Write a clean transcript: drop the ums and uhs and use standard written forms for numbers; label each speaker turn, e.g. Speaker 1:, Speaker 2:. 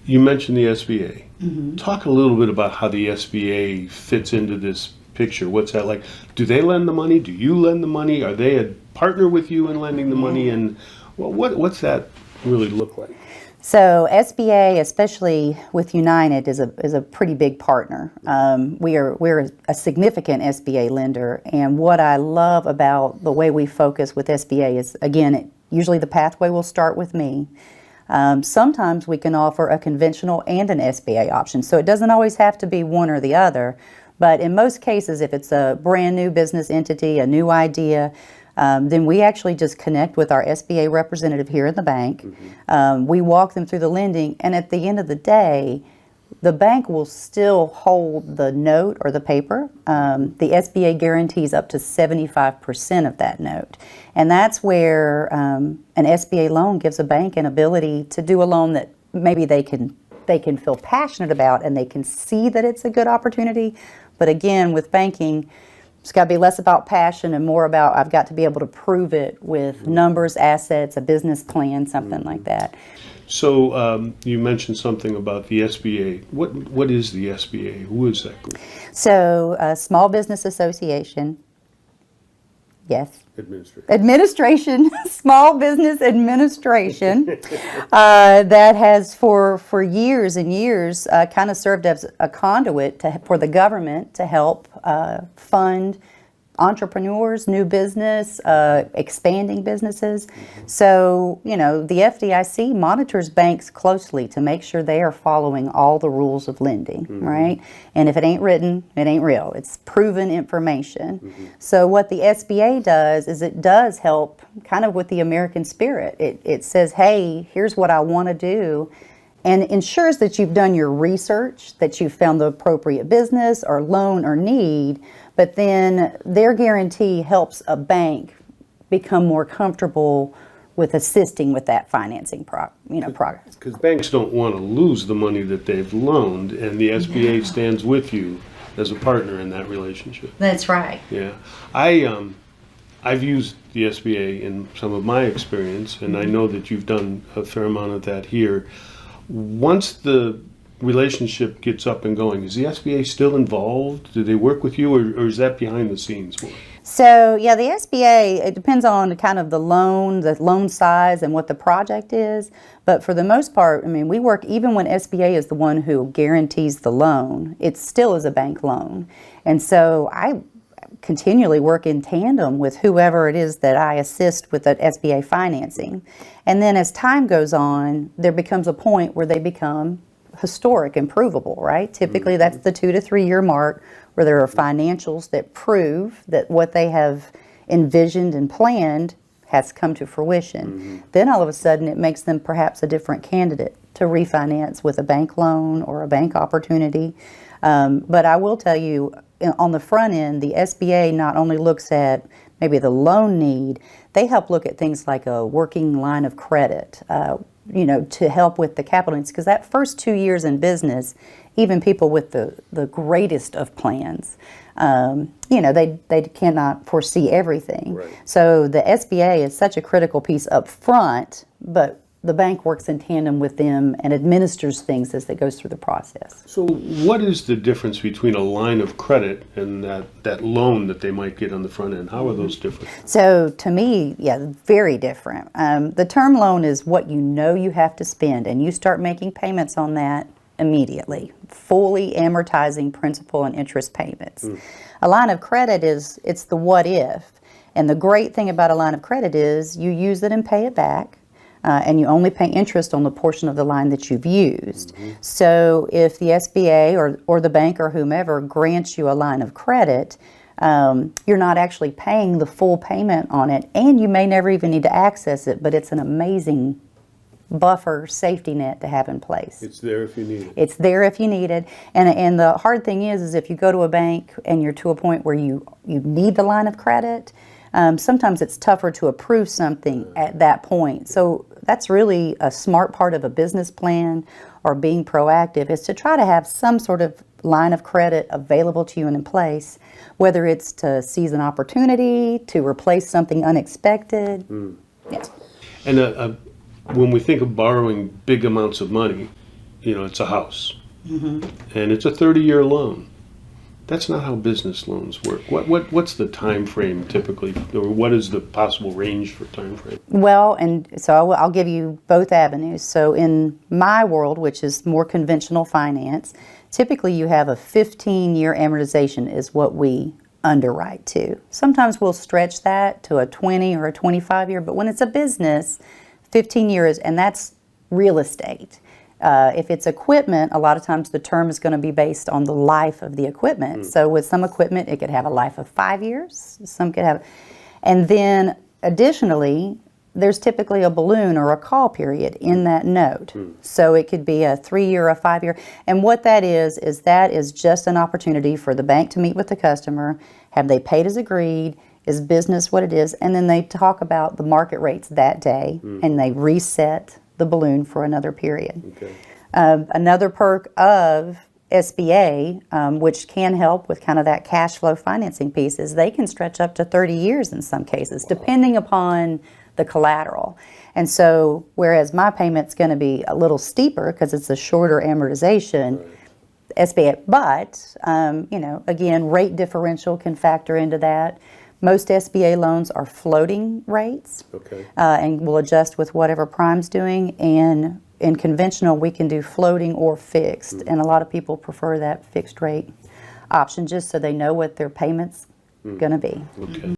Speaker 1: You mentioned the SBA. Talk a little bit about how the SBA fits into this picture. What's that like? Do they lend the money? Do you lend the money? Are they a partner with you in lending the money? And what's that really look like?
Speaker 2: So SBA, especially with United, is a pretty big partner. We're a significant SBA lender, and what I love about the way we focus with SBA is, again, usually the pathway will start with me. Sometimes we can offer a conventional and an SBA option, so it doesn't always have to be one or the other. But in most cases, if it's a brand new business entity, a new idea, then we actually just connect with our SBA representative here in the bank. We walk them through the lending, and at the end of the day, the bank will still hold the note or the paper. The SBA guarantees up to 75% of that note. And that's where an SBA loan gives a bank an ability to do a loan that maybe they can feel passionate about and they can see that it's a good opportunity. But again, with banking, it's got to be less about passion and more about I've got to be able to prove it with numbers, assets, a business plan, something like that.
Speaker 1: So you mentioned something about the SBA. What is the SBA? Who is that group?
Speaker 2: So Small Business Association. Yes.
Speaker 1: Administration.
Speaker 2: Small Business Administration, that has for years and years kind of served as a conduit for the government to help fund entrepreneurs, new business, expanding businesses. So, the FDIC monitors banks closely to make sure they are following all the rules of lending, right? And if it ain't written, it ain't real. It's proven information. So what the SBA does is it does help kind of with the American spirit. It says, hey, here's what I want to do, and ensures that you've done your research, that you've found the appropriate business or loan or need. But then their guarantee helps a bank become more comfortable with assisting with that financing progress.
Speaker 1: Because banks don't want to lose the money that they've loaned, and the SBA stands with you as a partner in that relationship.
Speaker 2: That's right.
Speaker 1: Yeah, I've used the SBA in some of my experience, and I know that you've done a fair amount of that here. Once the relationship gets up and going, is the SBA still involved? Do they work with you, or is that behind the scenes more?
Speaker 2: So yeah, the SBA, it depends on kind of the loan size and what the project is. But for the most part, I mean, we work, even when SBA is the one who guarantees the loan, it still is a bank loan. And so I continually work in tandem with whoever it is that I assist with that SBA financing. And then as time goes on, there becomes a point where they become historic and provable, right? Typically that's the 2 to 3 year mark where there are financials that prove that what they have envisioned and planned has come to fruition. Then all of a sudden it makes them perhaps a different candidate to refinance with a bank loan or a bank opportunity. But I will tell you, on the front end, the SBA not only looks at maybe the loan need, they help look at things like a working line of credit, to help with the capital needs. Because that first 2 years in business, even people with the greatest of plans, they cannot foresee everything.
Speaker 1: Right.
Speaker 2: So the SBA is such a critical piece up front, but the bank works in tandem with them and administers things as it goes through the process.
Speaker 1: So what is the difference between a line of credit and that loan that they might get on the front end? How are those different?
Speaker 2: So to me, yeah, very different. The term loan is what you know you have to spend, and you start making payments on that immediately, fully amortizing principal and interest payments. A line of credit it's the what if. And the great thing about a line of credit is you use it and pay it back. And you only pay interest on the portion of the line that you've used. So if the SBA or the bank or whomever grants you a line of credit, you're not actually paying the full payment on it, and you may never even need to access it, but it's an amazing buffer safety net to have in place.
Speaker 1: It's there if you need it.
Speaker 2: It's there if you need it. And the hard thing is if you go to a bank and you're to a point where you need the line of credit, sometimes it's tougher to approve something at that point. So that's really a smart part of a business plan or being proactive, is to try to have some sort of line of credit available to you and in place, whether it's to seize an opportunity, to replace something unexpected. Yes.
Speaker 1: And when we think of borrowing big amounts of money, it's a house, and it's a 30-year loan. That's not how business loans work. What's the time frame typically, or what is the possible range for time frame?
Speaker 2: Well, and so I'll give you both avenues. So in my world, which is more conventional finance, typically you have a 15-year amortization is what we underwrite to. Sometimes we'll stretch that to a 20 or a 25-year, but when it's a business, 15 years, and that's real estate. If it's equipment, a lot of times the term is going to be based on the life of the equipment. So with some equipment, it could have a life of 5 years. Some could have, and then additionally, there's typically a balloon or a call period in that note. So it could be a 3-year, a 5-year. And what that is just an opportunity for the bank to meet with the customer. Have they paid as agreed? Is business what it is? And then they talk about the market rates that day, and they reset the balloon for another period.
Speaker 1: Okay.
Speaker 2: Another perk of SBA, which can help with kind of that cash flow financing piece, is they can stretch up to 30 years in some cases, depending upon the collateral. And so, whereas my payment's going to be a little steeper because it's a shorter amortization, SBA, but, again, rate differential can factor into that. Most SBA loans are floating rates, and will adjust with whatever Prime's doing. And in conventional, we can do floating or fixed, and a lot of people prefer that fixed rate option just so they know what their payment's going to be.
Speaker 1: Okay.